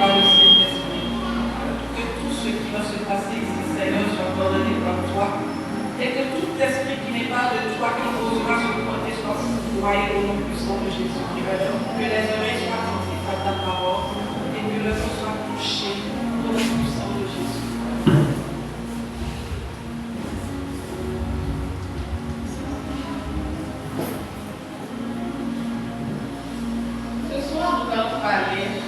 par le Saint-Esprit. Que tout ce qui va se passer ici, Seigneur, soit ordonné par toi. Et que tout esprit qui n'est pas de toi, qui osera se pointer, soit foudroyé au nom puissant de Jésus-Christ. Que les oreilles soient attentives à ta parole et que le corps soit touché au nom puissant de Jésus. Ce soir, nous allons parler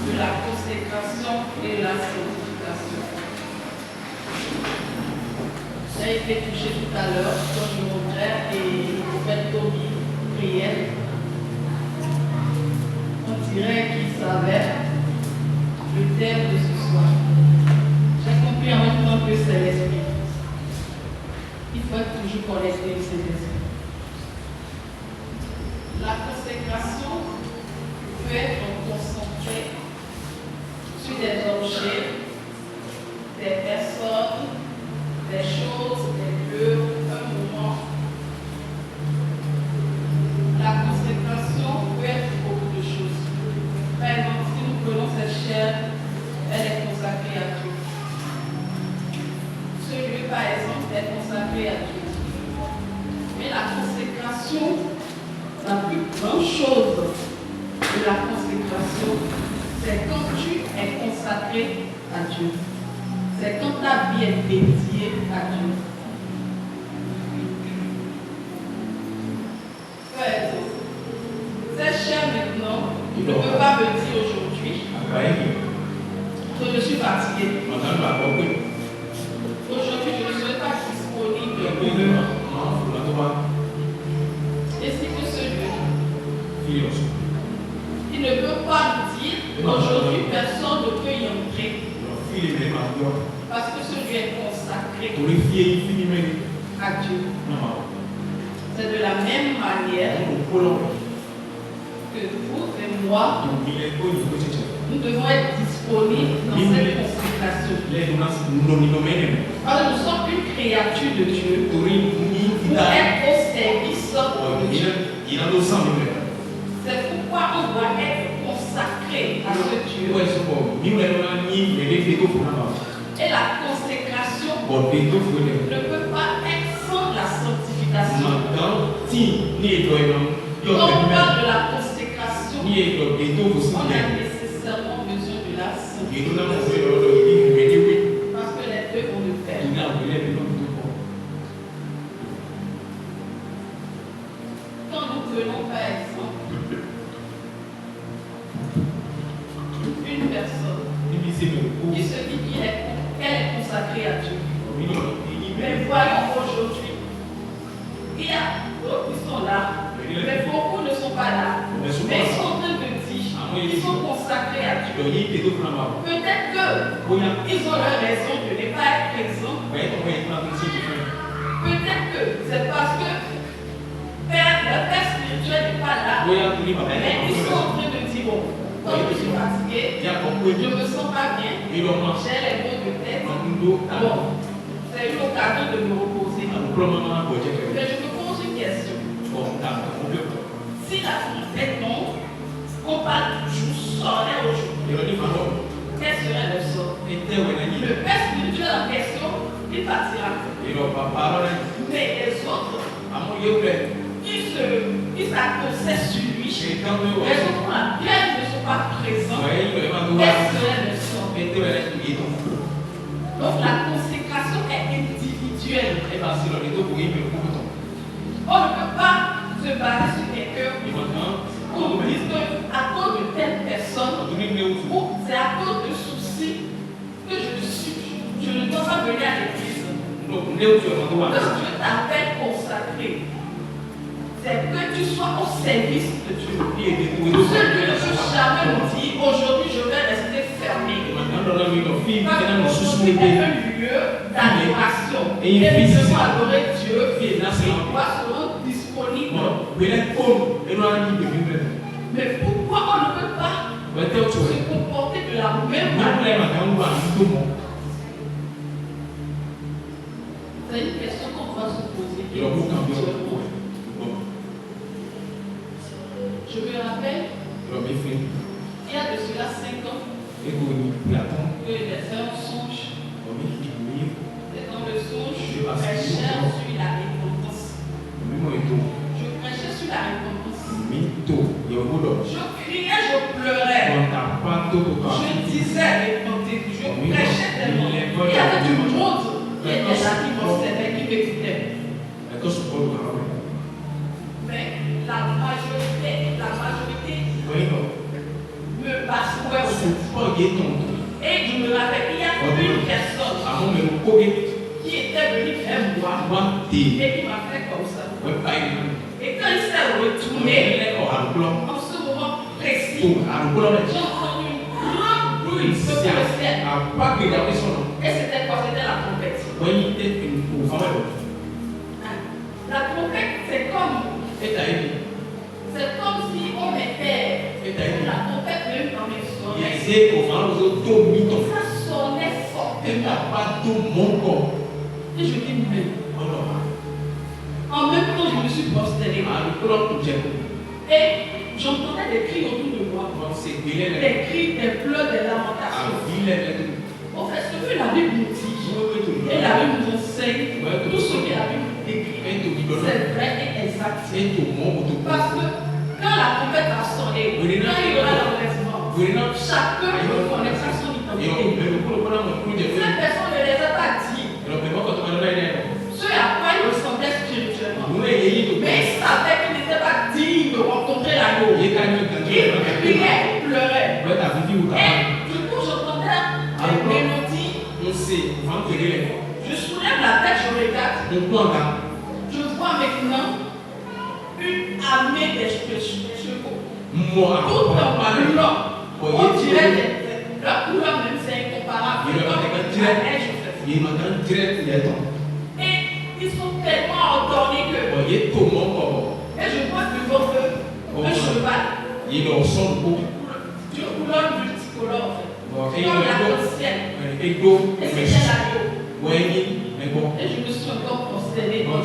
de la consécration et de la sanctification. Ça a été touché tout à l'heure, quand je montrais et le prophète Toby priait. On dirait qu'il savait le thème de ce soir. J'ai compris en même temps que c'est l'esprit. Il faut être toujours connecté avec cet esprit. La consécration peut être concentrée sur des objets, des personnes, des choses, des lieux, un moment. La consécration peut être beaucoup de choses. Par exemple, si nous prenons cette chair, elle est consacrée à Dieu. Ce lieu, par exemple, est consacré à Dieu. Mais la consécration, la plus grande chose de la consécration, c'est quand tu es consacré à Dieu. C'est quand ta vie est dédiée à Dieu. Cette chair maintenant, il ne peut pas me dire aujourd'hui que je suis fatigué. Aujourd'hui, je ne serai pas disponible. Et c'est que ce lieu, il ne peut pas me dire aujourd'hui personne ne peut y entrer. Parce que ce lieu est consacré à Dieu. C'est de la même manière que vous et moi, nous devons être disponibles dans cette consécration. Parce que nous sommes une créature de Dieu pour être au service de Dieu. C'est pourquoi on doit être consacré à ce Dieu. Et la consécration ne peut pas être sans la sanctification. Quand on parle de la consécration, on a nécessairement besoin de la sanctification. Parce que les deux vont le faire. Quand nous prenons par exemple une personne qui se dit qu'elle est consacrée à Dieu. Mais voyons aujourd'hui, il y a d'autres qui sont là, mais beaucoup ne sont pas là. Mais ils sont en train de dire qu'ils sont consacrés à Dieu. Peut-être qu'ils ont leur raison de ne pas être présents. Peut-être que c'est parce que leur père spirituel n'est pas là. Mais ils sont en train de dire bon, comme je suis fatigué, je ne me sens pas bien, j'ai les maux de tête. Bon, c'est une occasion de me reposer. Mais je me pose une question. Si la fête non, on parle toujours solaire aujourd'hui, quel serait le sort? Le père spirituel en question, il partira. Mais les autres, ils s'acconcèrent sur lui. Les autres pour laquelle ils ne sont pas présents. Quel serait le sort? Donc la consécration est individuelle. On ne peut pas se baser sur quelqu'un pour dire qu'à cause de telle personne, ou c'est à cause de soucis que je ne dois pas venir à l'église. Parce que Dieu t'appelle consacré. C'est que tu sois au service de Dieu. Ce Dieu ne peut jamais nous dire aujourd'hui je vais rester fermé. Parce que nous sommes un lieu d'adoration. Et nous devons adorer Dieu. Et nous serons disponibles. Mais pourquoi on ne peut pas se comporter de la même manière? C'est une question qu'on va se poser. Je me rappelle, il y a de cela 5 ans, c'est un songe. Et dans le songe, je prêchais sur la repentance. Je prêchais sur la repentance. Je criais, je pleurais. Je disais repentez-vous. Je prêchais tellement. Il y avait du monde qui était là, qui m'observait, qui m'écoutait. Mais la majorité me bassouait aussi. Et je me rappelle qu'il y a une personne qui était venue faire moi et qui m'a fait comme ça. Et quand il s'est retourné, en ce moment précis, j'ai entendu une grande bruit de ciel. Et c'était quoi? C'était la trompette. La trompette, c'est comme si on mettait la trompette même dans mes oreilles. Ça sonnait fortement. Et je dis mais en même temps je me suis prosterné. Et j'entendais des cris autour de moi. Des cris, des pleurs, des lamentations. En fait, ce que la Bible nous dit, et la Bible nous enseigne, tout ce que la Bible décrit, c'est vrai et exact. Parce que quand la trompette a sonné, quand il y aura l'enlèvement, chacun reconnaîtra son identité. Cette personne ne les a pas dit. Ce à quoi il ressemblait spirituellement. Mais il savait qu'il n'était pas digne de rencontrer l'agneau. Il criait, il pleurait. Et du coup, j'entendais des mélodies. Je soulève la tête, je regarde. Je vois maintenant une armée de chevaux. Tout en blanc. On dirait leur couleur même, c'est incomparable. Et ils sont tellement endormis que. Et je vois devant eux un cheval. D'une couleur multicolore. Comme l'arc-en-ciel. Et c'était l'agneau. Et je me suis encore consterné. Et quand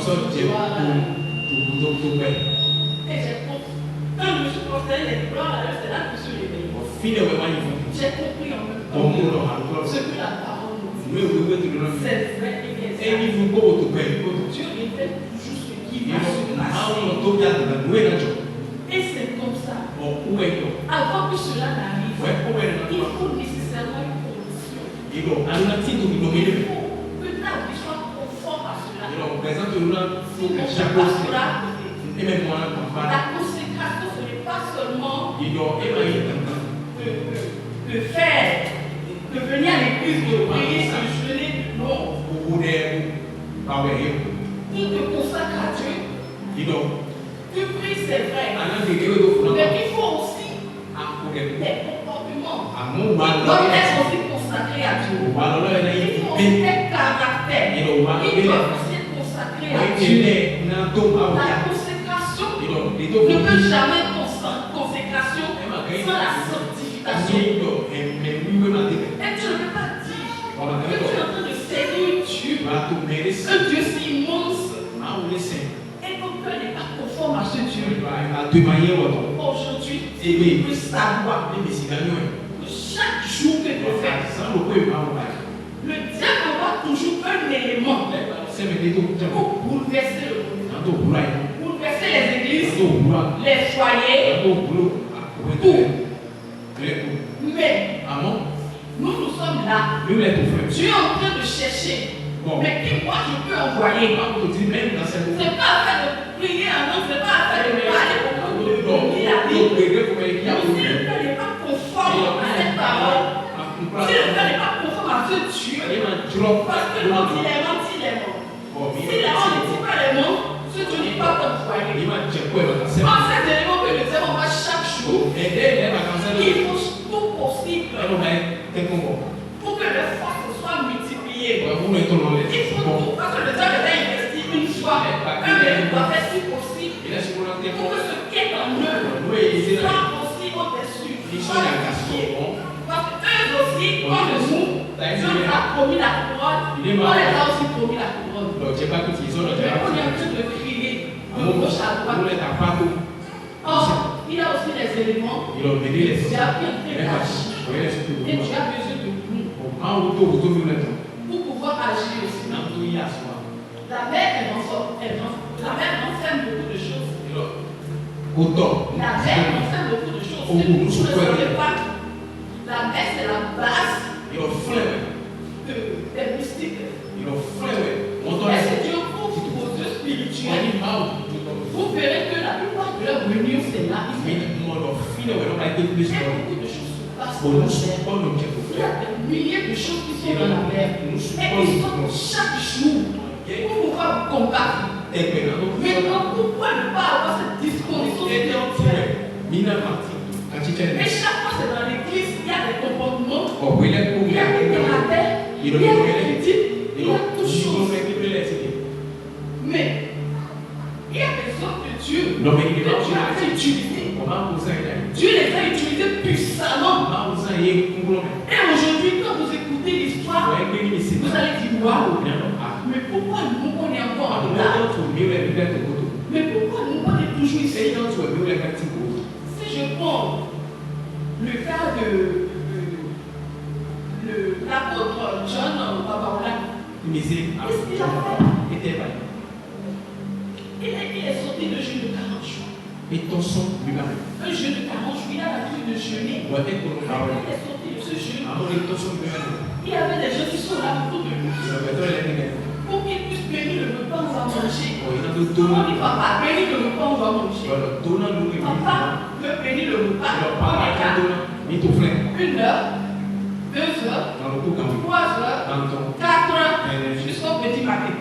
je me suis consterné, les pleurs, c'est là que je me suis réveillé. J'ai compris en même temps ce que la parole nous dit. C'est vrai et exact. Dieu répète toujours ce qui va se passer. Et c'est comme ça. Avant que cela n'arrive, il faut nécessairement une condition. Il faut que ta vie soit conforme à cela. La consécration, ce n'est pas seulement de faire, de venir à l'église, de prier, de jeûner, non. Il te consacre à Dieu. Tu pries, c'est vrai. Mais il faut aussi des comportements. Il doit être aussi consacré à Dieu. Il faut aussi des caractères. Il doit aussi être consacré à Dieu. La consécration ne peut jamais consécration sans la sanctification. Et tu ne peux pas dire que tu es en train de servir Dieu. Un Dieu si immense. Et ton cœur n'est pas conforme à ce Dieu. Aujourd'hui, tu peux savoir que chaque jour que tu fais, le diable aura toujours un élément pour bouleverser le monde. Bouleverser les églises, les foyers, tout. Mais nous sommes là. Tu es en train de chercher. Mais qui moi je peux envoyer? C'est pas affaire de prier un homme, c'est pas affaire de parler pour de la Bible. Si le cœur n'est pas conforme à cette parole, si le cœur n'est pas conforme à ce Dieu, parce que quand il est mort, il est mort. Si les gens ne disent pas les mots, ce Dieu n'est pas envoyé. En cet élément que le diable envoie chaque jour, il faut tout possible pour que les forces soient multipliées. Il faut tout, parce que le diable a investi une fois, il doit faire si possible pour que ce qui est en eux soit aussi au-dessus. Parce qu'eux aussi, comme nous, Dieu nous a promis la couronne, on les a aussi promis la couronne. Mais on est en train de crier de gauche à droite. Or, il y a aussi les éléments qui ont été agis. Et tu as besoin de nous pour pouvoir agir aussi. La mère, elle enseigne beaucoup de choses. La mère enseigne beaucoup de choses. Vous ne savez pas. La mère, c'est la base des mystiques. Mais c'est Dieu pour vos yeux spirituels. Vous verrez que la plupart de leurs réunions, c'est là. Et beaucoup de choses se passent dans la mer. Il y a des milliers de choses qui sont dans la mer. Et ils sont chaque jour pour pouvoir vous combattre. Maintenant, pourquoi ne pas avoir cette disposition spirituelle? Et chaque fois, c'est dans l'église, il y a des comportements, il y a des caractères, il y a des critiques, il y a toutes choses. Mais il y a des hommes de Dieu que Dieu a fait utiliser. Dieu les a utilisés puissamment. Et aujourd'hui, quand vous écoutez l'histoire, vous allez dire waouh. Mais pourquoi nous, on est encore là? Mais pourquoi nous, on est toujours ici? Si je prends le cas de l'apôtre John Babaola, qu'est-ce qu'il a fait? Il est sorti de jeûne de 40 jours. Un jeûne de 40 jours, il a l'habitude de jeûner. Il est sorti de ce jeûne. Il y avait des gens qui sont là autour de lui. Pour qu'ils puissent bénir le repas, on va manger. On dit papa, bénis le repas, on va manger. Papa veut bénir le repas. On est 1 heure, 2 heures, 3 heures, 4 heures, jusqu'au petit matin.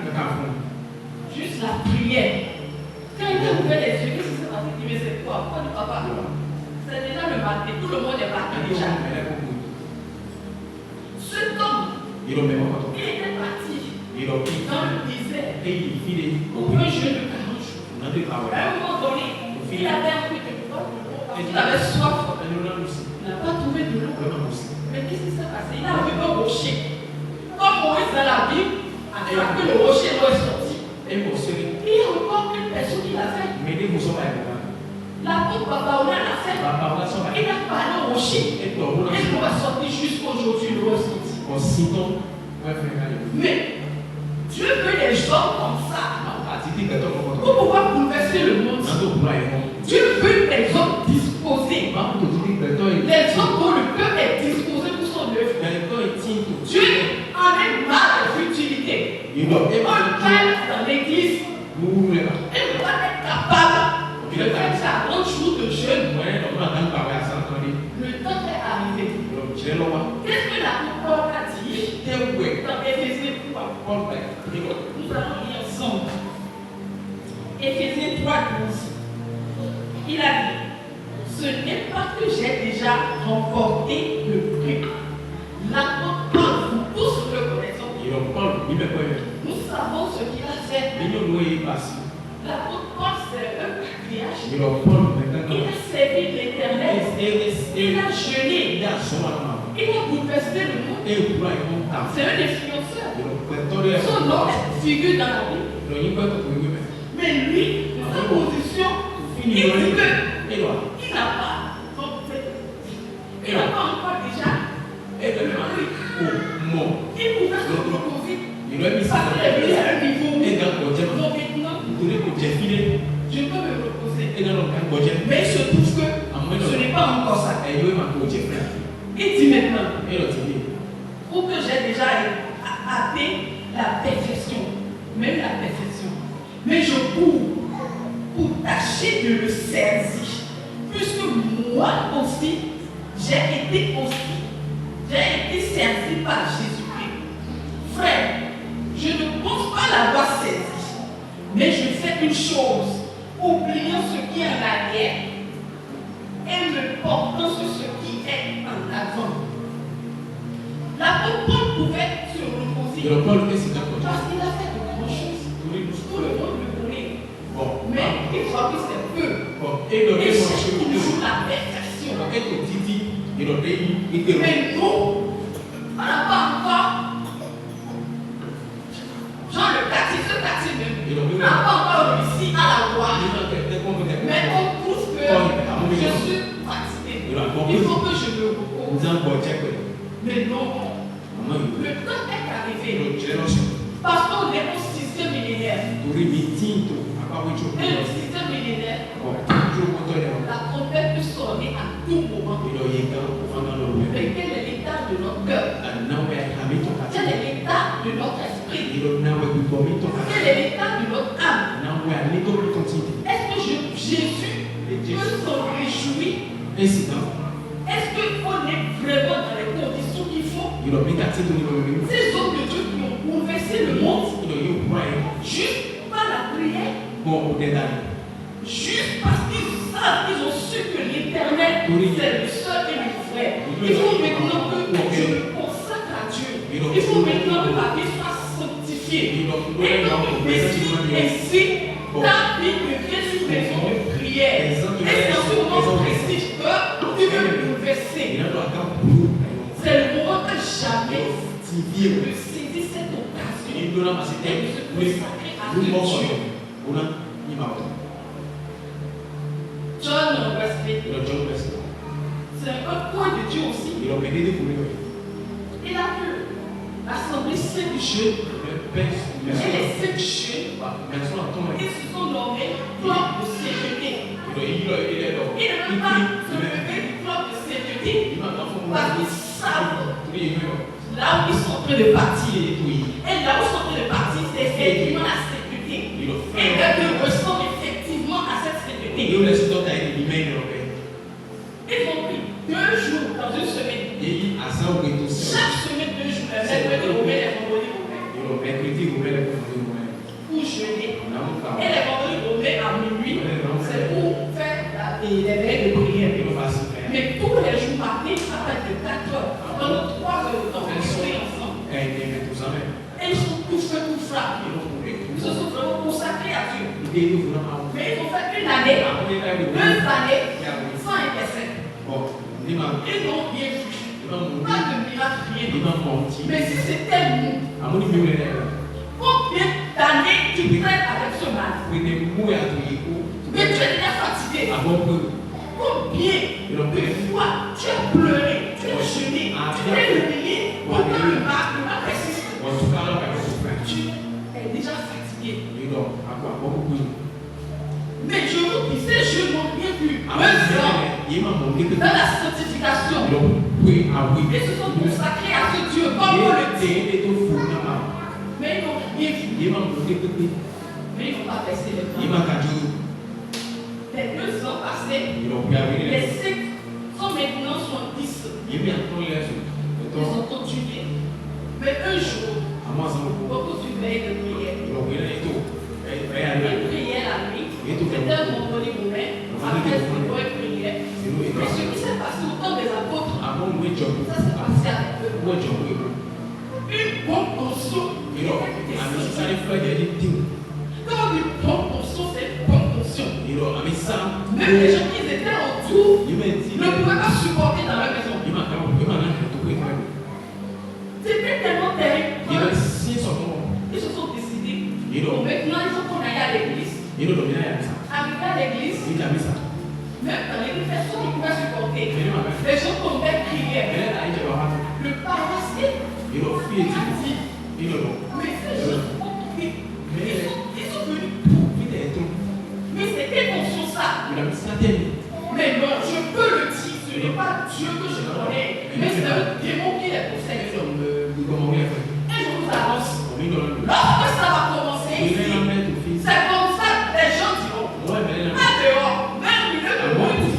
Juste la prière. Quand il a ouvert les yeux, qu'est-ce qui s'est passé? Il dit, mais c'est quoi? Pourquoi dit papa? C'est déjà le matin. Tout le monde est parti déjà. Cet homme, il était parti dans le désert pour un jeûne de 40 jours. À un moment donné, il avait un peu de temps, il avait soif. Il n'a pas trouvé de l'eau. Mais qu'est-ce qui s'est passé? Il a vu un rocher. Comme Moïse dans la Bible, a frappé le rocher, l'eau est sortie. Il y a encore une personne qui l'a fait. L'apôtre Babaola l'a fait. Il a parlé au rocher. Et l'eau est sortie jusqu'aujourd'hui, l'eau est sortie. Mais Dieu veut des gens comme ça pour pouvoir bouleverser le monde. Dieu veut des hommes disposés. Des hommes dont le cœur est disposé pour son œuvre. Dieu en est marre de futilité. On parle dans l'église. Elle doit être capable de faire sa grande jour de jeûne. Le temps est arrivé. Qu'est-ce que la parole a dit dans Éphésiens 3? Nous allons lire ensemble. Éphésiens 3:12. Il a dit, ce n'est pas que j'ai déjà remporté le prix. L'apôtre Paul, nous tous le connaissons. Nous savons ce qu'il a fait. L'apôtre Paul, c'est un patriarche. Il a servi l'Éternel. Il a jeûné. Il a bouleversé le monde. C'est un influenceur. Son nom figure dans la Bible. Mais lui, sa position, il dit qu'il n'a pas encore déjà. Il pouvait se proposer. Parce qu'il est venu à un niveau. Donc maintenant, je peux me reposer. Mais il se trouve que ce n'est pas encore ça. Il dit maintenant, pour que j'ai déjà atteint la perfection, même la perfection, mais je cours pour tâcher de le saisir, puisque moi aussi, j'ai été servi par Jésus-Christ. Frère, je ne pense pas l'avoir saisi, mais je fais une chose, oubliant ce qui est en arrière et me portant sur ce qui est en avant. L'apôtre Paul pouvait se reposer parce qu'il a fait de grandes choses. Tout le monde le connaît. Mais il faut que c'est peu. Et cherche toujours la perfection. Mais nous, on n'a pas encore. Genre le quartier, ce quartier même. On n'a pas encore réussi à la voir. Mais on trouve que je suis fatigué. Il faut que je me repose. rivalité. Parce qu'on est au 6e millénaire. Et le 6e millénaire, la trompette peut sonner à tout moment. Mais quel est l'état de notre cœur? Quel est l'état de notre esprit? Quel est l'état de notre âme? Est-ce que Jésus peut s'en réjouir? Est-ce qu'on est vraiment dans les conditions qu'il faut? Ces hommes de Dieu qui ont bouleversé le monde, juste par la prière, juste parce qu'ils savent, ils ont su que l'Éternel, c'est le seul et le vrai. Il faut maintenant que je me consacre à Dieu. Il faut maintenant que ma vie soit sanctifiée. Et donc, ici, ta vie devient une maison de prière. Et c'est en ce moment précis que tu veux me bouleverser. C'est le moment que jamais de saisir cette occasion et de se consacrer à Dieu. John Wesley, c'est un point de Dieu aussi. Il a vu l'Assemblée Sainte du Dieu et les sept jeunes, ils se sont nommés club de sainteté. Ils ne veulent pas se lever du club de sainteté parce qu'ils savent là où ils sont en train de partir. Et là où ils sont en train de partir, c'est effectivement la sainteté. Et eux ressemblent effectivement à cette sainteté. Ils ont pris 2 jours dans une semaine. Chaque semaine, 2 jours. Pour jeûner. Et les vendredis romains à minuit, c'est pour faire les veilles de prière. Mais tous les jours matins, à partir de 4 heures, pendant 3 heures de temps, ils sont ensemble. Et ils sont tous faits, tout frappés. Ils se sont vraiment consacrés à Dieu. Mais ils ont fait 1 année, 2 années, sans intercession. Ils n'ont rien vu. Pas de miracle, rien. Mais si c'était nous, combien d'années tu traînes avec ce mal? Mais tu es déjà fatigué. Combien de fois tu as pleuré, tu as jeûné, tu t'es humilié, pourtant le mal persiste. Tu es déjà fatigué. Mais je vous dis, ces jeunes n'ont rien vu. Dans la sanctification, ils se sont consacrés à ce Dieu, comme on le dit. Mais ils n'ont rien vu. Mais ils n'ont pas baissé les bras. Les 2 ans passés, les 7 sont maintenant 70. Ils ont continué. Mais un jour, beaucoup de veilles de prière. Ils priaient la nuit. C'était un vendredi romain. Après, c'est une prière. Mais ce qui s'est passé au temps des apôtres, ça s'est passé avec eux. Une bonne conscience. Quand on dit bonne conscience, c'est bonne conscience. Même les gens qui étaient autour ne pouvaient pas supporter dans la maison. C'était tellement terrible. Ils se sont décidés. Donc maintenant, ils sont allés à l'église. Arrivés à l'église, même dans l'église, personne ne pouvait supporter. Les gens tombaient, criaient. Le paroissien a dit, mais ces gens ont trouvé. Ils sont venus pour. Mais c'est quelle conscience ça? Mais non, je peux le dire, ce n'est pas Dieu que je connais, mais c'est un démon qui les possède. Et je vous annonce, lorsque ça va commencer ici, c'est comme ça que les gens diront, pas dehors, même au milieu de monde, que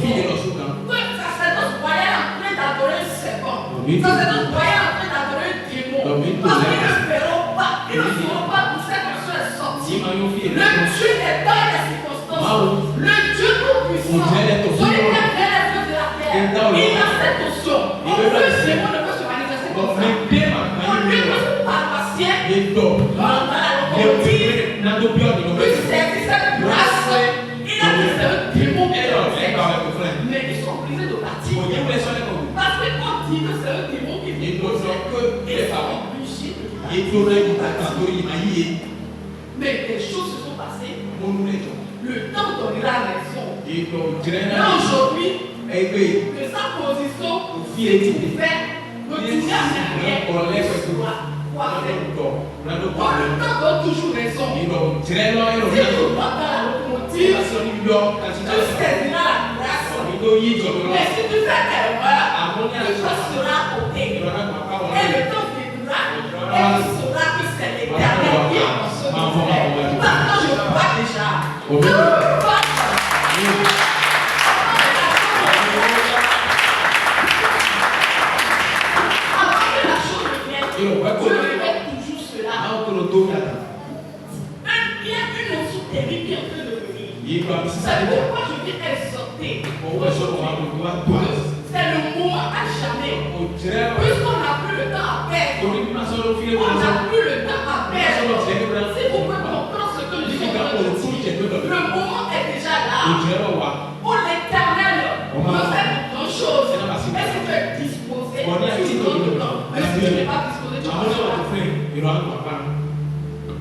le sacerdoce voyait en train d'adorer un serpent, le sacerdoce voyait en train d'adorer un démon, parce qu'ils ne feront pas, ils ne seront pas pour cette personne est sortie. Le Dieu est dans les circonstances, le Dieu tout-puissant, celui qui a fait les feux de la terre, il a cette notion. On veut le démon ne peut se manifester comme ça. On lui peut se paroissien, le service de grâce, il a dit c'est un démon qui est dans le fait. Mais ils sont obligés de partir. Parce que quand on dit que c'est un démon qui vient de que ils sont obligés de partir. Mais les choses se sont passées. Le temps donnera raison. Et aujourd'hui, que sa position est ouverte, retourner en arrière, pouvoir faire. Le temps donne toujours raison. Si tu rentres dans la locomotive, tu saisiras la grâce. Mais si tu fais erreur, tu passeras à côté. Et le temps viendra et tu sauras que c'est l'Éternel qui est dans ce monde. Maintenant, je vois déjà. Je répète toujours cela. Il y a une notion terrible qui est en train de venir. C'est pourquoi je viens exhorter. C'est le moment à jamais. Puisqu'on n'a plus le temps à perdre. On n'a plus le temps à perdre. Si vous pouvez comprendre ce que je suis en train de dire, le moment est déjà là. Pour l'Éternel, on peut faire de grandes choses. Est-ce que tu es disposé? Tu donnes le temps. Est-ce que tu n'es pas disposé?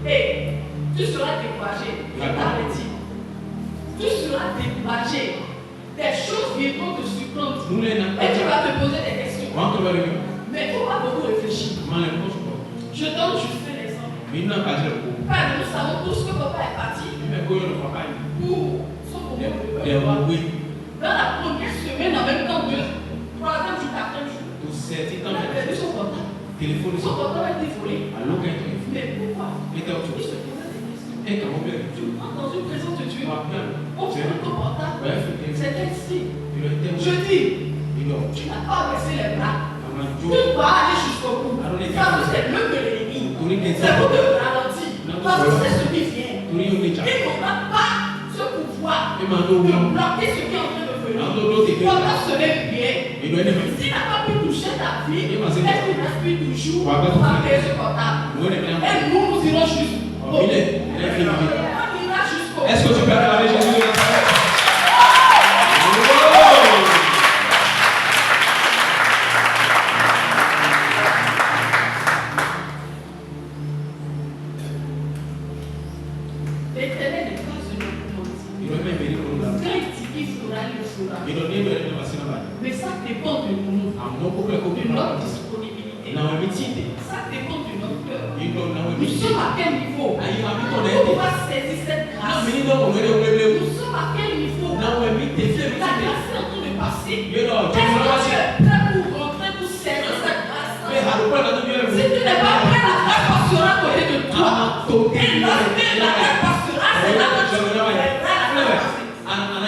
Et tu seras découragé. Tu seras découragé. Des choses viendront te surprendre. Et tu vas te poser des questions. Mais il ne faut pas beaucoup réfléchir. Je donne juste un exemple. Père, nous savons tous que papa est parti pour son problème. Dans la première semaine, en même temps, 2, 3e jour, 4e jour, il a perdu son portable. Son portable a été volé. Mais pourquoi? Il se posait des questions. Tu rentres dans une présence de Dieu. On prend ton portable. C'est ainsi. Je dis, tu n'as pas baissé les bras. Tu dois aller jusqu'au bout. Parce que c'est le que l'ennemi. C'est pour te ralentir. Parce que c'est ce qui vient. Il n'aura pas ce pouvoir de bloquer ce qui est en train de venir. Pendant ce même bien, s'il n'a pas pu toucher ta vie, est-ce qu'il reste toujours pour frapper ce portable? Et nous irons jusqu'au bout. Est-ce que tu peux acclamer Jésus? L'Éternel n'est pas une locomotive. Quand il dit qu'il fera, il le fera. Mais ça dépend de nous, de notre disponibilité. Ça dépend de notre cœur. Nous sommes à quel niveau? Pour pouvoir saisir cette grâce. Nous sommes à quel niveau? La grâce est en train de passer. Est-ce que tu es prêt pour rentrer, pour saisir cette grâce? Si tu n'es pas prêt, la grâce passera à côté de toi. Et lorsque la grâce passera, c'est là que tu verras la grâce passer.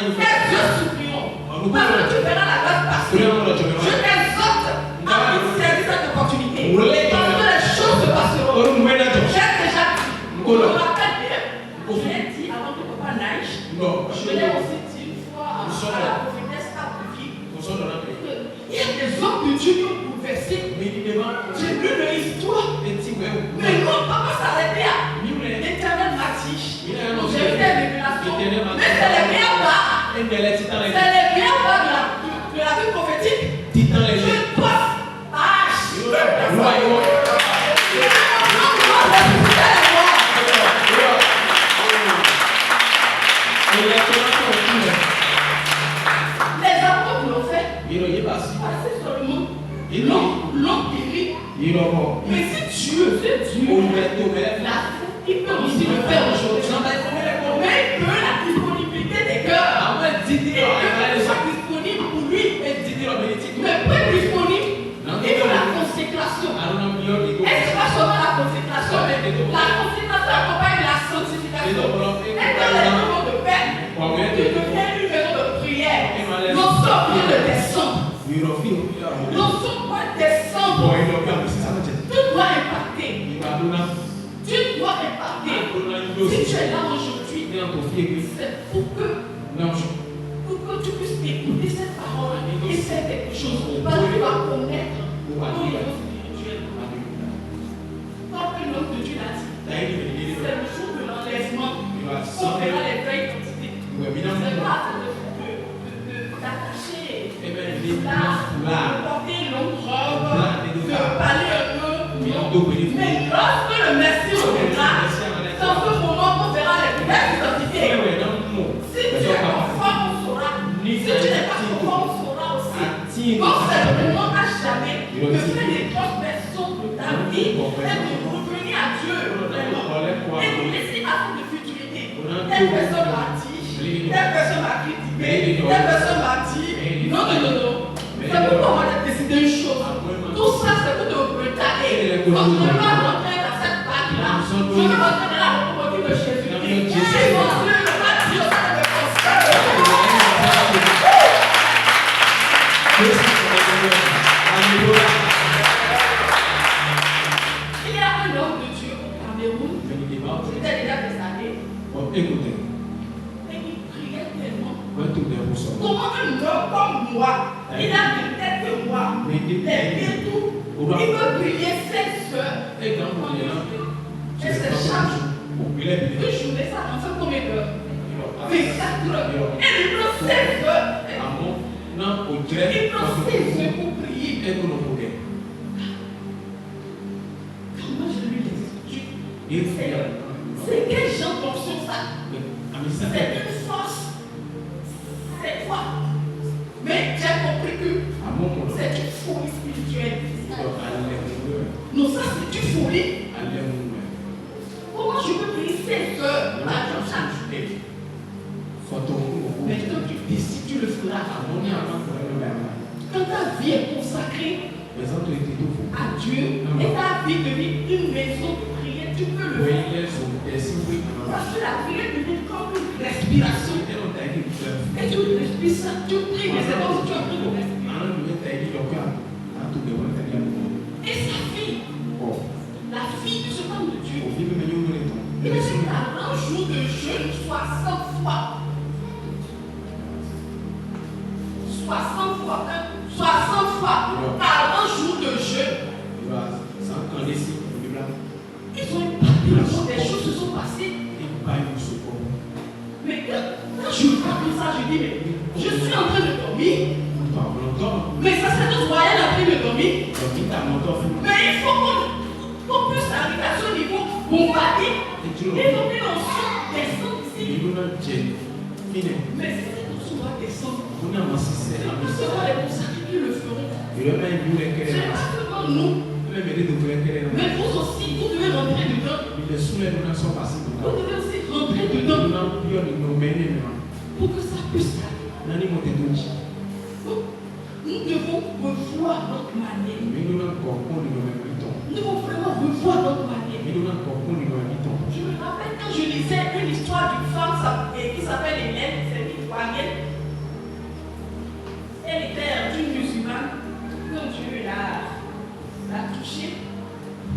Et Dieu supplions. Parce que tu verras la grâce passer. Je t'exhorte à saisir cette opportunité. Parce que les choses se passeront. J'ai déjà dit. Je me rappelle bien. Je l'ai dit avant que papa nage. Je l'ai aussi dit une fois à la prophétesse Abouki. Il y a des hommes de Dieu qui ont bouleversé. J'ai lu leur histoire. Mais non, papa s'arrêtait à l'Éternel m'a dit. J'ai eu des révélations. Mais c'est les meilleurs bas. C'est les meilleurs bas de la vie prophétique. Je dois. Les apôtres l'ont fait. Parce que seulement l'ont guéri. Mais si Dieu, il peut aussi le faire aujourd'hui. Mais il peut la disponibilité des cœurs. Il peut soit disponible pour lui. Mais peut être disponible. Il faut la consécration. Est-ce que pas seulement la consécration? La consécration accompagne la sanctification. Et dans les moments de paix, tu deviens une maison de prière. Nos sommes vient de descendre. Nos sommes vont descendre. Tu dois impacter. Tu dois impacter. Si tu es là aujourd'hui, c'est pour que tu puisses écouter cette parole et faire quelque chose. Parce que tu vas connaître ton niveau spirituel. Comme un homme de Dieu l'a dit, c'est le jour de l'enlèvement. On verra les vraies identités. C'est pas d'attacher de porter une longue robe, de parler un peu. Mais lorsque le Messie reviendra, c'est en ce moment qu'on verra les vraies identités. Si tu es conforme, on saura. Si tu n'es pas conforme, on saura aussi. Donc c'est le moment à jamais de faire des transgressions de ta vie et de telle personne m'a dit, telle personne m'a critiqué, telle personne m'a dit. Non, non, non, non. C'est pourquoi moi j'ai décidé une chose. Tout ça, c'est pour te brutaler. Quand tu ne veux pas rentrer dans cette partie-là, je veux rentrer dans la locomotive de Jésus-Christ. Et construire le bâtiment de il y a un homme de Dieu au Cameroun, c'était déjà des années, et il priait tellement. Comment un homme comme moi, il a une tête que moi, les pieds tout, il peut prier 16 heures, et c'est chaque jour. Une journée, ça prend combien d'heures? 24 heures. Et il prend 16 heures. Il prend 16 heures pour prier. Comment je lui explique? C'est quel genre d'option ça? C'est une force. C'est quoi? Mais j'ai compris que c'est une folie spirituelle. Non, ça c'est une folie. Comment je peux prier 16 heures à chaque jour? Mais quand tu décides, tu le feras. Quand ta vie est consacrée à Dieu et ta vie devient une maison de prière, tu peux le faire. Parce que la prière devient comme une respiration. Et tu respires ça, tu pries, mais c'est comme si tu as pris de respirer. Et sa fille, la fille de ce homme de Dieu, il a fait un jour de jeûne 60 fois. 60 fois, 60 fois par un jour de jeûne. Ils ont impacté, des choses se sont passées. Mais quand je regarde ça, je dis, mais je suis en train de dormir. Mais ça c'est notre moyen en train de dormir. Mais il faut qu'on puisse arriver à ce niveau, bombarder. Et donc l'onction descend ici. Mais si cette onction doit descendre, c'est les consacrés qui le feront. C'est pas seulement nous. Mais vous aussi, vous devez rentrer dedans. Vous devez aussi rentrer dedans. Pour que ça puisse aller. Nous devons revoir notre manière. Nous devons vraiment revoir notre manière. Je me rappelle quand je lisais une histoire d'une femme qui s'appelle Hélène, c'est une Ivoirienne. Elle était une musulmane. Quand Dieu l'a touchée,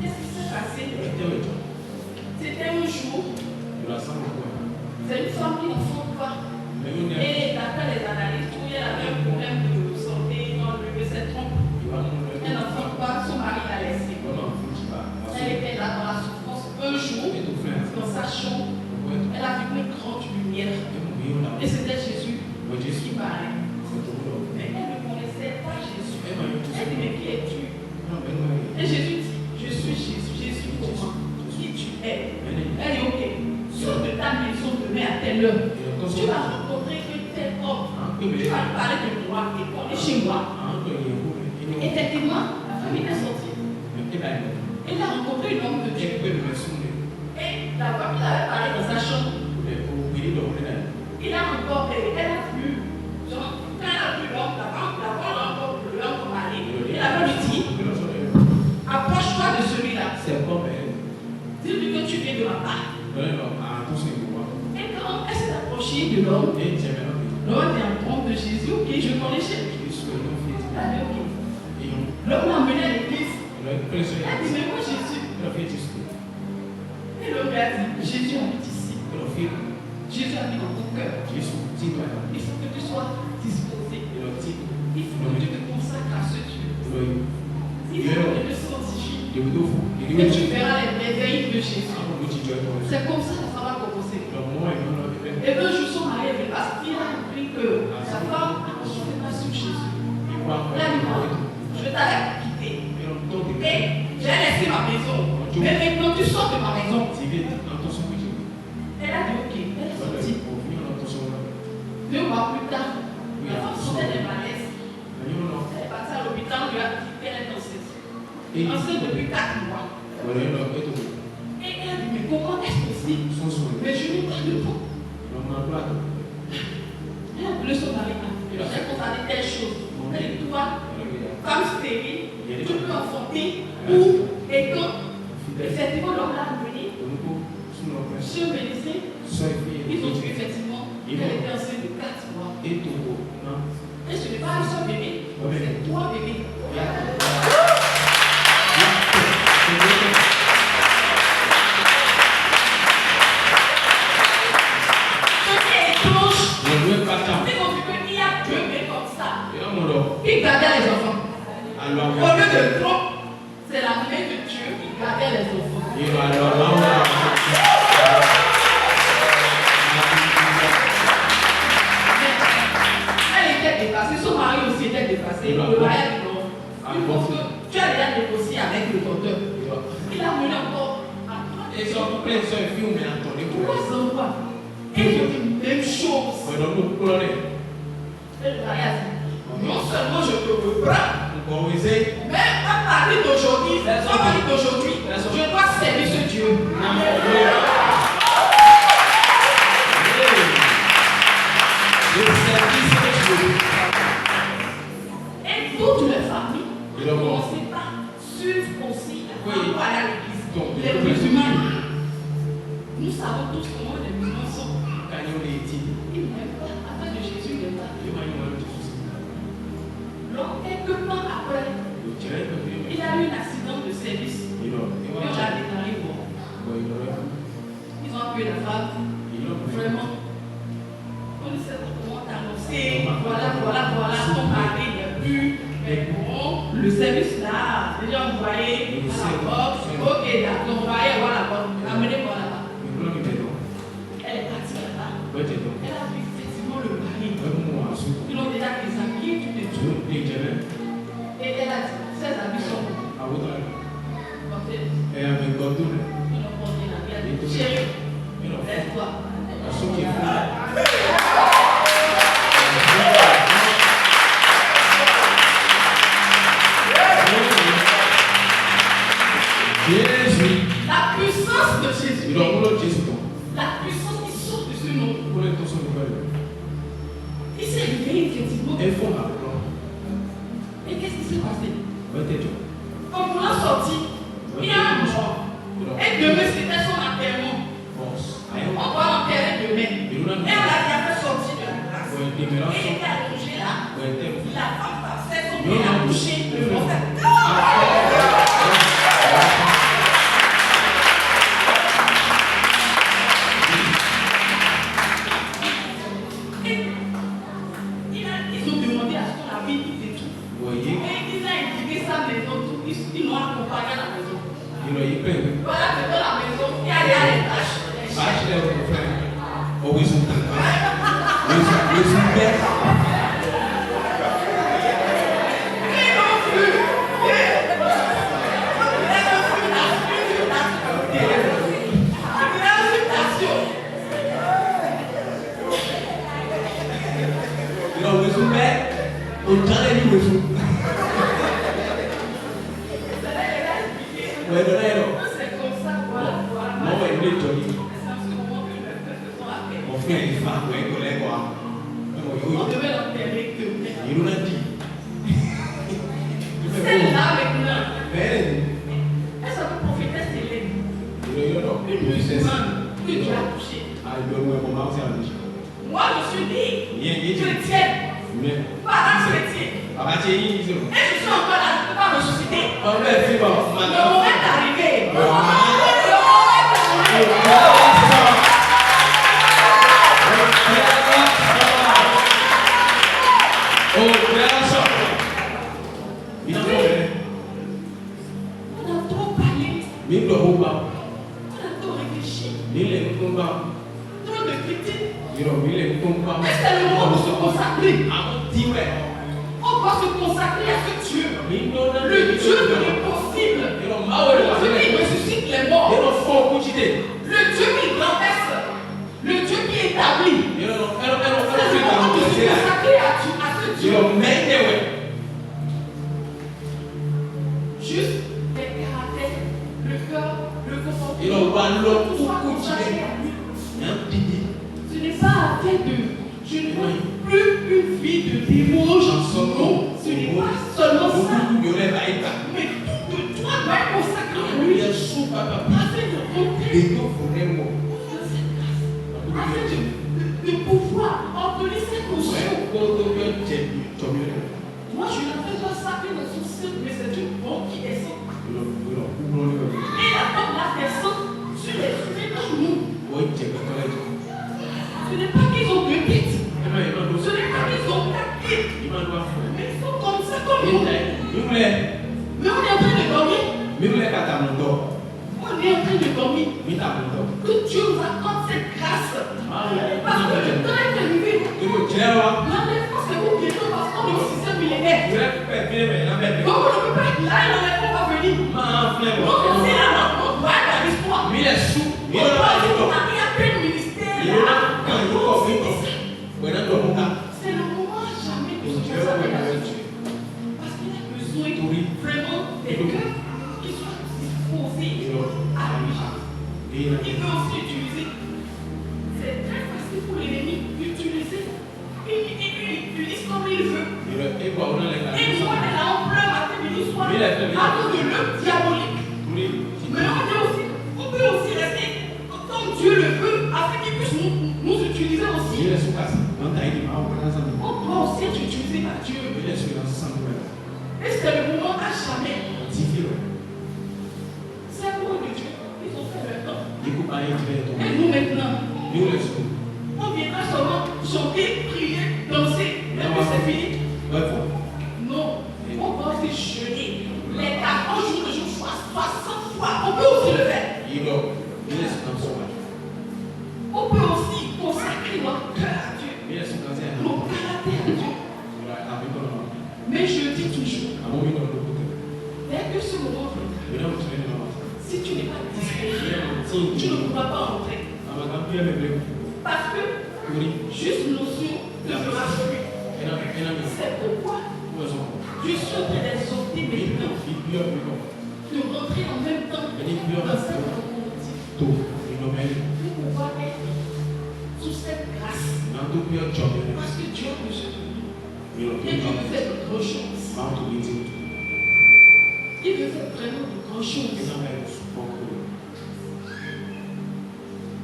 qu'est-ce qui s'est passé? C'était un jour. C'est une femme qui n'enfante pas. Et d'après les analyses, il y avait un problème de santé dans le ses trompes. Elle n'enfante pas, son mari l'a laissée. Elle était là dans la souffrance un jour, dans sa chambre. Elle a vu une grande lumière. Et c'était Jésus qui parlait. Mais elle ne connaissait pas Jésus. Elle dit, mais qui es-tu? Et Jésus dit, je suis Jésus. Jésus, comment? Qui tu es? Elle dit, ok, sors de ta maison demain à telle heure. Tu vas rencontrer un tel homme. Tu vas parler de moi et qu'on est chez moi. Effectivement, la famille est sortie. Elle a rencontré un homme de Dieu. Et la femme, il avait parlé dans sa chambre. Il a encore, elle a vu, genre, quand elle a vu l'homme, la femme a encore l'homme parler. Et la femme lui dit, approche-toi de celui-là. Dis-lui que tu viens de ma part. Et quand elle s'est approchée de l'homme, l'homme est en trompe de Jésus, ok, je connais Jésus. L'homme l'a amené à l'église. Elle dit, mais moi Jésus. Et l'homme lui a dit, Jésus habite ici. Jésus habite dans ton cœur. Il faut que tu sois disposé. Il faut que tu te consacres à ce Dieu. Il faut que tu te sanctifies. Et tu verras les merveilles de Jésus. C'est comme ça que ça va commencer. Et un jour, son mari est venu parce qu'il a compris que sa femme ne fait pas sur Jésus. Là, il m'a dit, je t'avais quitté. Et j'ai laissé ma maison. Mais maintenant, tu sors de ma maison. Elle a dit, ok, elle est sortie. 2 mois plus tard, la femme sortait des malaises. Elle est partie à l'hôpital, on lui a dit qu'elle est enceinte. Enceinte depuis 4 mois. Et elle a dit, mais comment est-ce possible? Mais je n'ai pas de peau. côté où et quand effectivement l'homme l'a amené, Dieu me disait, ils ont vu effectivement qu'elle était enceinte de 4 mois. Et ce n'est pas un seul bébé, c'est 3 bébés. Il gardait les enfants. Au lieu de trop, c'est la main de Dieu qui gardait les enfants. Elle était dépassée, son mari aussi était dépassé. Le mariage, tu as déjà négocié avec le docteur. Il a mené encore. Et son plein de soeurs filles, mais attendez. Pourquoi ça va? Et ils ont dit même chose. Et le mariage. Non seulement je te reprends, mais à partir d'aujourd'hui, je dois servir ce Dieu. Et toutes les familles ne commencent pas circoncis à l'église. Les musulmans, nous savons tous comment les musulmans sont. Ils n'aiment pas, afin de Jésus n'aime pas. Donc, quelques temps après, il a eu un accident de service. Et on l'a déclaré mort. Ils ont appelé la femme. Vraiment. On ne sait pas comment t'annoncer. Voilà, ton mari n'est plus. Mais bon, le service là, déjà envoyé à la porte. Ok, d'accord, envoyé à la porte. Amenez-moi là-bas. Elle est partie là-bas. Elle a vu effectivement le mari. Ils l'ont déjà déshabillé, tout et tout. Et elle a dit, ses amis sont portés. Ils l'ont porté là. Elle a dit, chérie, lève-toi. La puissance de Jésus. La puissance qui sort de ce nom. Il s'est réveillé effectivement. Et qu'est-ce qui s'est passé? En voulant sortir, il y a un mort. Et demain, c'était son enterrement. On va l'enterrer demain. Et on l'a fait sortir de la classe. Et il était allongé là. La femme passait, son pied a touché. Le mort s'est... Ils ont demandé à ce qu'on la vie et tout. Et ils ont indiqué sa maison, ils l'ont accompagné à la maison. Voilà, c'est dans la maison, il y a les tâches. C'est comme ça, voilà. On devait l'enterrer demain. Celle-là maintenant, elle s'appelle prophétesse Hélène. Une musulmane que Dieu a touchée. Moi je suis née chrétienne. Parents chrétiens. Et je suis encore là, je ne peux pas ressusciter. Le moment est arrivé. Le moment est arrivé. On a trop parlé. On a trop réfléchi. Trop de critiques. Mais c'est le moment de se consacrer. On va se consacrer à ce Dieu. Le Dieu de l'impossible. Le Dieu qui ressuscite les morts. Le Dieu qui renverse. Le Dieu qui établit. C'est le moment de se consacrer à ce Dieu. Juste les caractères, le cœur, le comportement. Tout soit consacré à lui. Ce n'est pas afin de... Je ne veux plus une vie de démon, non. Ce n'est pas seulement ça. Mais tout de pouvoir ordonner cette conscience. Moi, je ne fais pas ça dans son sein, mais c'est une bombe qui descend. Et la bombe là descend sur les humains comme nous. Ce n'est pas qu'ils ont deux têtes. Ce n'est pas qu'ils ont quatre têtes. Mais ils sont comme ça, comme nous. Mais on est en train de dormir. On est en train de dormir. Que Dieu nous accorde cette grâce. Parce que le temps est arrivé. L'enlèvement, c'est pour bientôt parce qu'on est au 6e millénaire. Donc on ne peut pas être là et l'enlèvement va venir. Donc on sait là, on doit être à l'espoir. On doit aller à peine ministère. C'est le moment jamais que Dieu s'appelle à Dieu. Parce qu'il a besoin vraiment des cœurs qui soient disposés à lui. Il peut aussi utiliser. C'est très facile pour l'ennemi d'utiliser. Il utilise comme il veut. Et moi, là, on pleure matin, midi, soir, à cause de l'œuvre diabolique. Mais on peut aussi rester comme Dieu le veut, afin qu'il puisse nous utiliser aussi. On doit aussi être utilisé par Dieu. Et c'est le moment à jamais. C'est pour de Dieu. Ils ont fait leur temps. Et nous maintenant, on viendra seulement chanter, prier, danser. Mais c'est fini. Non. On va aussi jeûner. Les 40 jours de jour, 60 fois. On peut aussi le faire. On peut aussi consacrer notre cœur à Dieu. Nos caractères à Dieu. Mais je dis toujours, dès que ce moment viendra, si tu n'es pas disposé, tu ne pourras pas entrer. Parce que juste notion de grâce. C'est pourquoi je suis en train d'exhorter maintenant de rentrer en même temps dans cette rencontre. Pour pouvoir être sous cette grâce. Parce que Dieu a besoin de nous. Et Dieu veut faire de grandes choses. Il veut faire vraiment de grandes choses.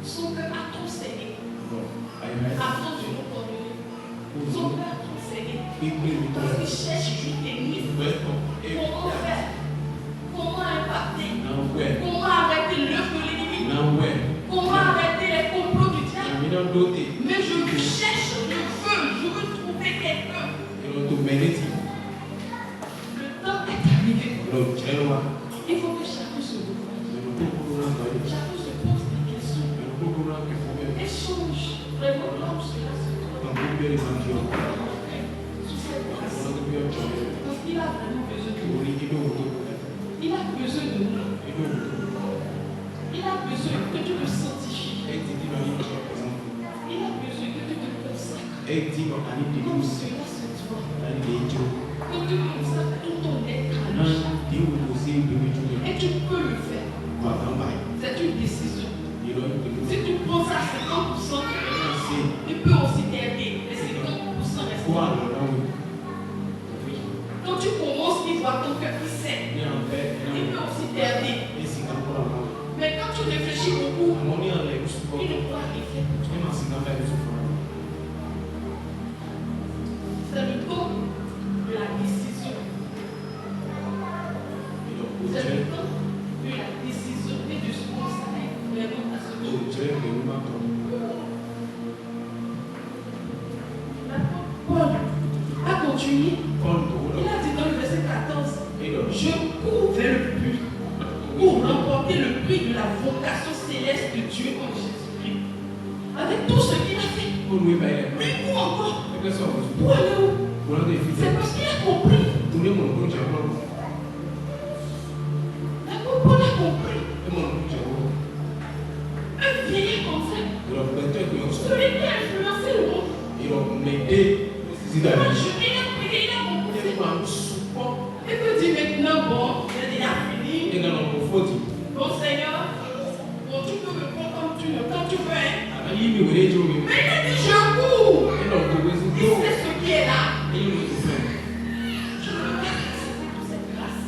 Son cœur a trop saigné. Avant de nous pardonner. Son cœur a trop saigné. Parce qu'il cherche juste des nuits. Comment faire? Comment impacter? Comment arrêter l'œuvre de l'ennemi? Comment arrêter les complots du diable? Mais je cherche le feu. Je veux trouver quelqu'un. Le temps est arrivé. Il faut que chacun se revoie. Chacun se pose des questions. Échange. Vraiment, l'homme se laisse sous cette grâce. Parce qu'il a vraiment besoin de nous. Il a besoin de nous. Il a besoin que tu le sanctifies. Il a besoin que tu te consacres. Comme cela se doit. Que tu consacres tout ton être à lui. Et tu peux le faire. C'est une décision. Si tu prends ça à 50%, tu peux aussi t'aider. Les 50% restants. Quand tu commences, il voit ton cœur qui sait. Il peut aussi t'aider. Mais quand tu réfléchis beaucoup, il ne pourra rien faire. C'est le temps de la décision. C'est le temps de la décision et de se consacrer vraiment à ce Dieu. Paul a continué. Il a dit dans le verset 14, je cours vers le but pour remporter le prix de la vocation céleste de Dieu en Jésus-Christ. Avec tout ce qu'il a fait. Mais où encore? Pour aller où? C'est parce qu'il a compris. D'accord, Paul a compris. Un vieillard comme ça. Celui qui a influencé le monde. Il a prié, il a compris. Il peut dire maintenant, bon, il a déjà fini. Bon Seigneur, bon, tu peux me prendre comme tu veux, quand tu veux. Mais il a dit, je cours. Il sait ce qui est là. Je veux accepter toute cette grâce.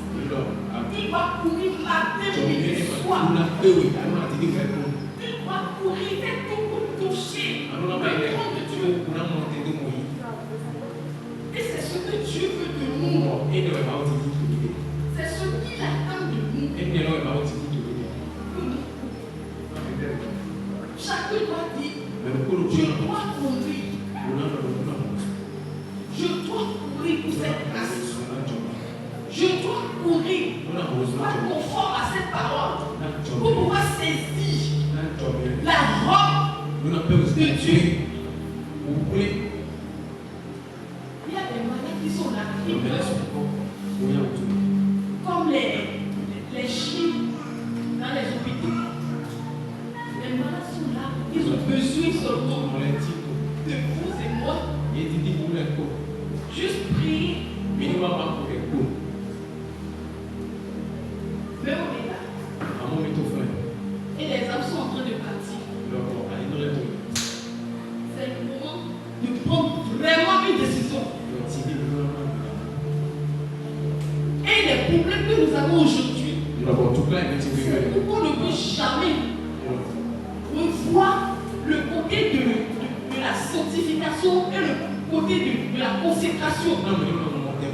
Il va courir C'est ce qu'il attend de nous. Chacun doit dire, je dois courir. Je dois courir pour cette grâce. Je dois courir pas conforme à cette parole pour pouvoir saisir la robe de Dieu. Il y a des malades qui sont là, qui meurent comme les chiens dans les hôpitaux. Les malades sont là, ils ont besoin seulement de vous et moi. Juste prier. Mais on est là. Et les âmes sont en train de partir. C'est le moment de prendre vraiment une décision. Et les problèmes que nous avons aujourd'hui, c'est pourquoi on ne peut jamais revoir le côté de la sanctification et le côté de la consécration.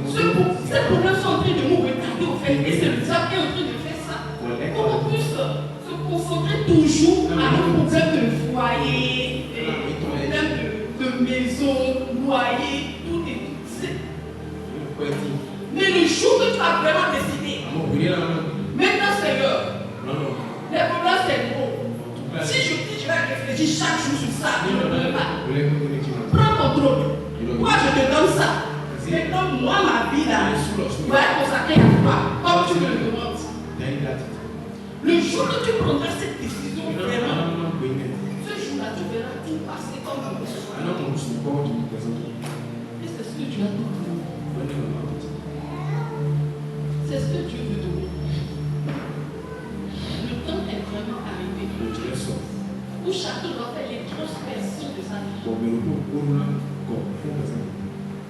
Ces problèmes sont en train de nous retarder au fait. Et c'est le diable qui est en train de faire ça. Pour qu'on puisse se concentrer toujours à nos problèmes de foyer, problèmes de maison, loyer, tout et tout. Mais le jour que tu as vraiment décidé, maintenant c'est l'heure. Les problèmes c'est gros. Si je vais réfléchir chaque jour sur ça, je ne peux pas. Prends ton trône. Moi je te donne ça. Maintenant, moi, ma vie là, va être consacrée à toi, comme tu me le demandes. Le jour que tu prendras cette décision, vraiment, ce jour-là, tu verras tout passer comme un besoin. Et c'est ce que Dieu attend de nous. C'est ce que Dieu veut de nous. Le temps est vraiment arrivé. Où chacun doit faire l'introspection de sa vie.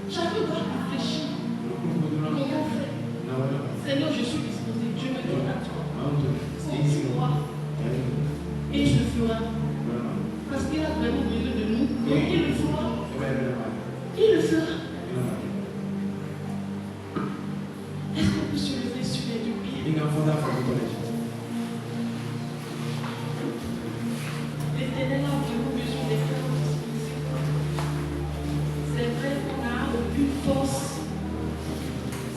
Chacun doit réfléchir. Comment faire? Seigneur, je suis disposé. Dieu me donne à toi. Conduis-moi. Et je le ferai. Parce qu'il a vraiment besoin de nous. Donc il le fera. Il le fera. Est-ce qu'on peut se lever sur les deux pieds? L'Éternel a vraiment besoin des frères. C'est vrai qu'on n'a aucune force.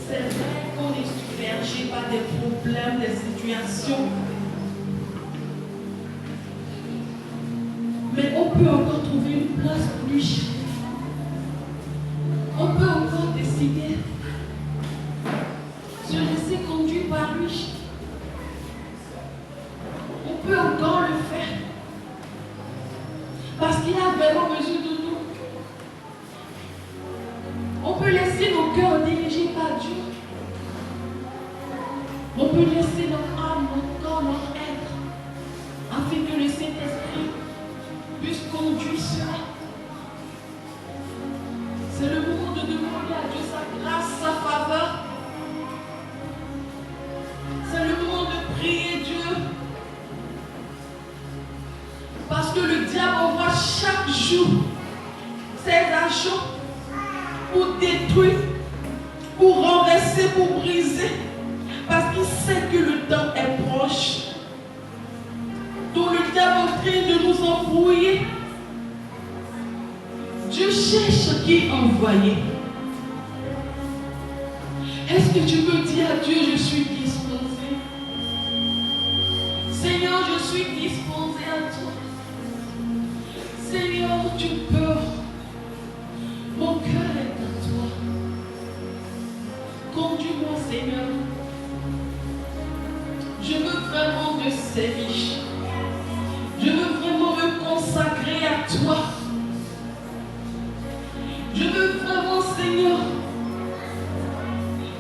C'est vrai qu'on est submergé par des problèmes, des situations. Mais on peut encore trouver une place plus. On peut encore décider de se laisser conduire par lui. On peut encore le faire. Parce qu'il a vraiment besoin de nous. On peut laisser nos cœurs dirigés par Dieu. On peut laisser notre âme, notre corps, notre être, afin que le Saint-Esprit puisse conduire cela. C'est le moment de demander à Dieu sa grâce, sa faveur. C'est le moment de prier Dieu. Parce que le diable envoie chaque jour ses agents pour détruire, pour renverser, pour briser. Parce qu'il sait que le temps est proche. Donc le diable est en train de nous embrouiller. Dieu cherche qui envoyer. Est-ce que tu peux dire à Dieu, je suis disposé? Seigneur, je suis disposé à toi. Seigneur, tu peux. Mon cœur est à toi. Conduis-moi, Seigneur. Je veux vraiment te servir. Je veux vraiment me consacrer à toi. Je veux vraiment, Seigneur,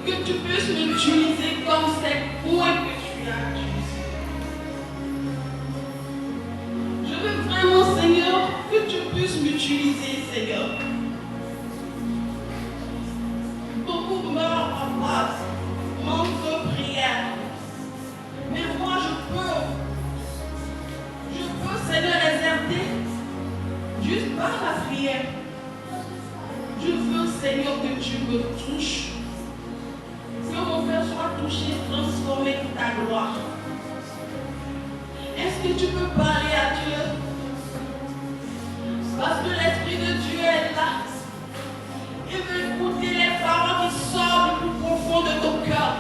que tu puisses m'utiliser comme ces points que tu as utilisés. Je veux vraiment, Seigneur, que tu puisses m'utiliser, Seigneur. Beaucoup meurent en face, manque de prière. Mais moi, je peux, Seigneur, exercer juste par la prière. Je veux, Seigneur, que tu me touches. toucher, transformer ta gloire. Est-ce que tu peux parler à Dieu? Parce que l'Esprit de Dieu est là. Il veut écouter les paroles qui sortent du plus profond de ton cœur.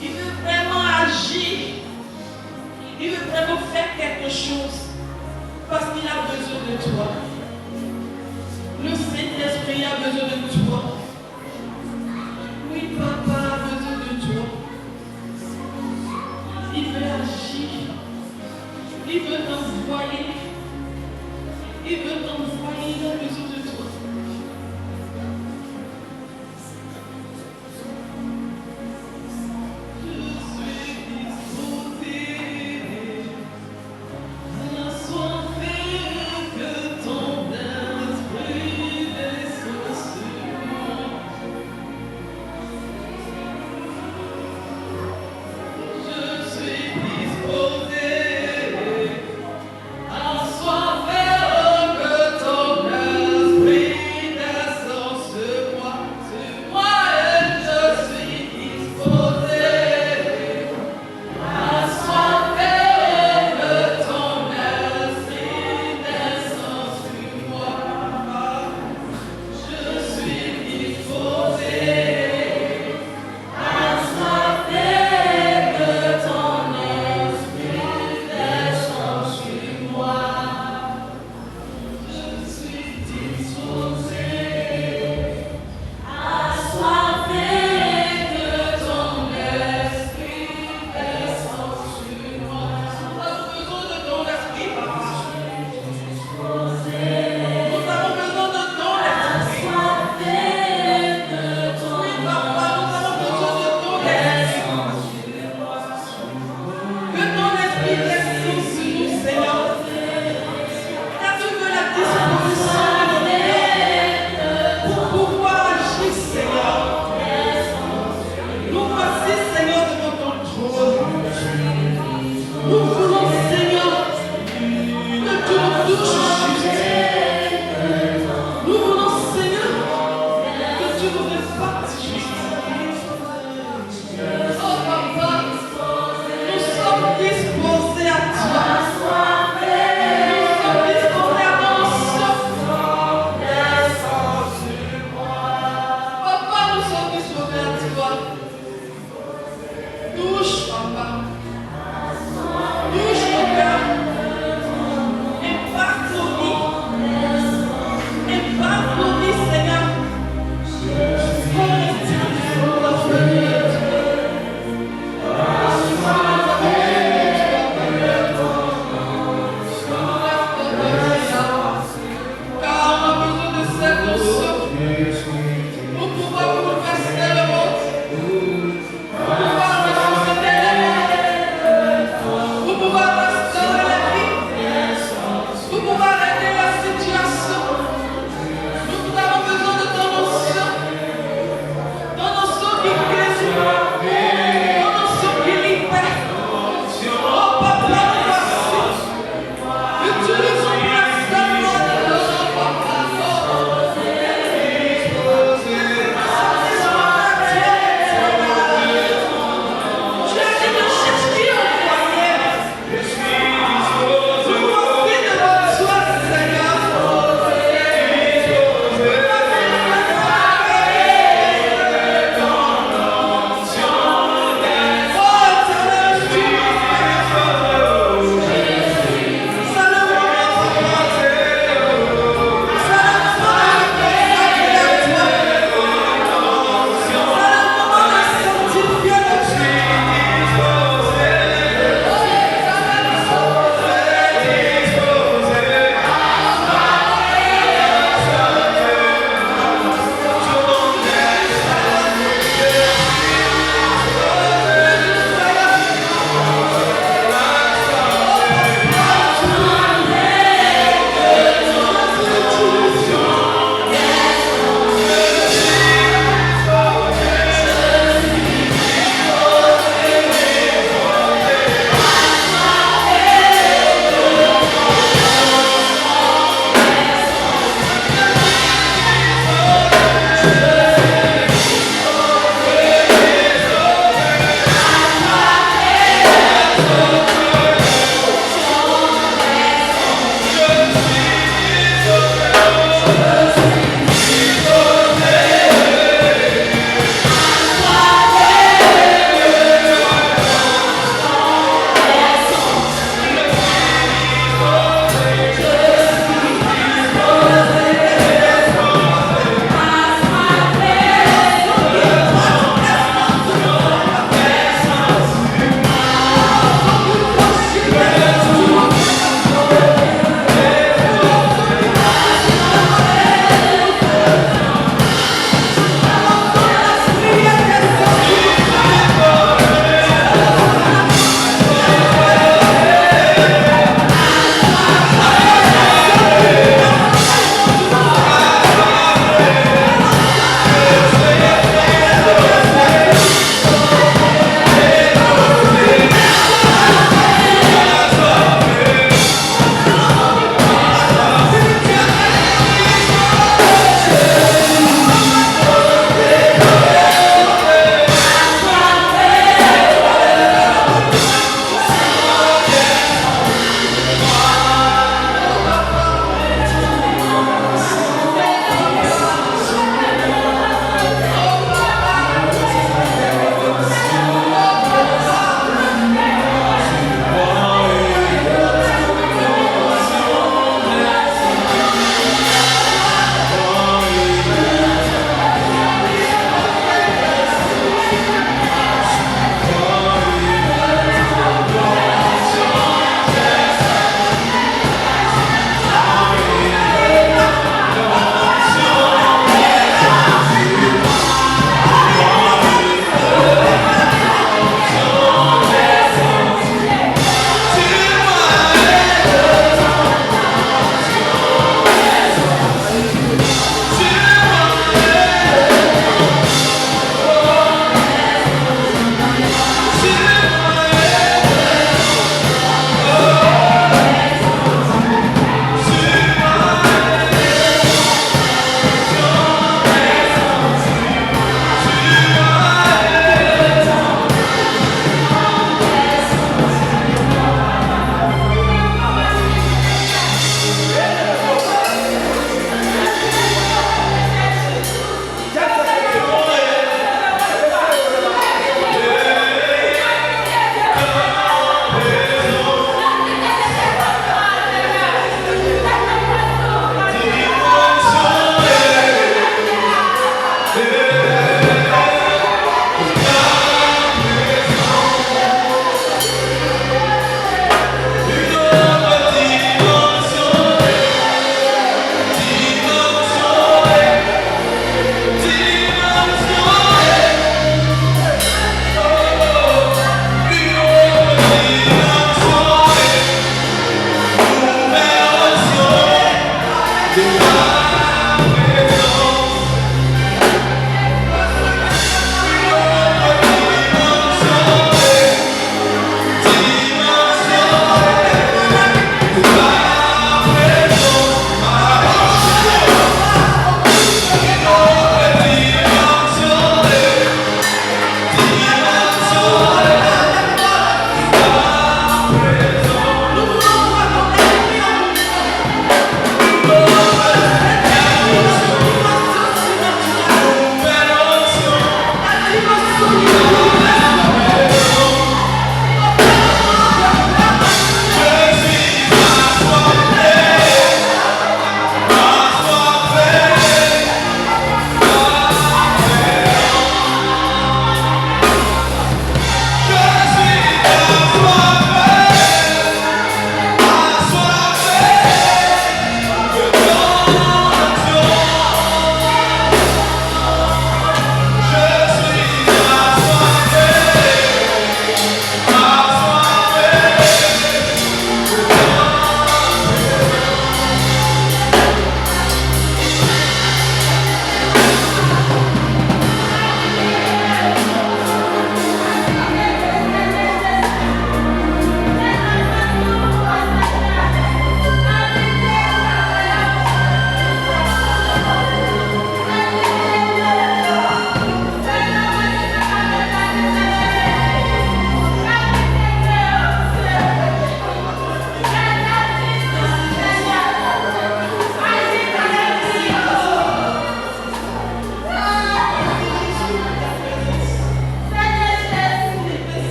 Il veut vraiment agir. Il veut vraiment faire quelque chose. Parce qu'il a besoin de toi. Le Saint-Esprit a besoin de toi. Oui, Papa a besoin de toi. Il veut agir. Il veut t'envoyer. Il veut t'envoyer. Il a besoin de toi. Assoiffé que ton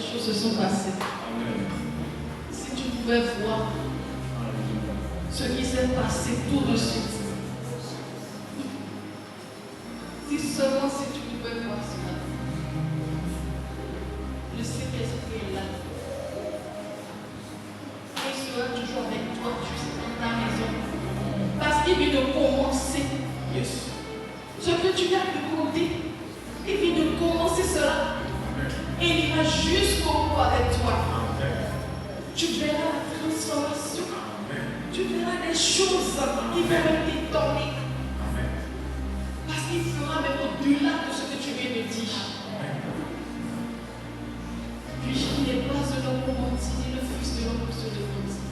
choses se sont passées. Si tu pouvais voir ce qui s'est passé tout de suite. Si seulement si tu pouvais voir cela. Le Saint-Esprit est là. Et il sera toujours avec toi dans ta maison. Parce qu'il vient de commencer. Ce que tu as demandé, il vient de commencer cela. Et il ira jusqu'au bout avec toi. Tu verras la transformation. Tu verras des choses qui vont t'étonner. Parce qu'il fera même au-delà de ce que tu viens de dire. Puis il n'est pas un homme pour mentir, ni le fils de l'homme pour se démentir.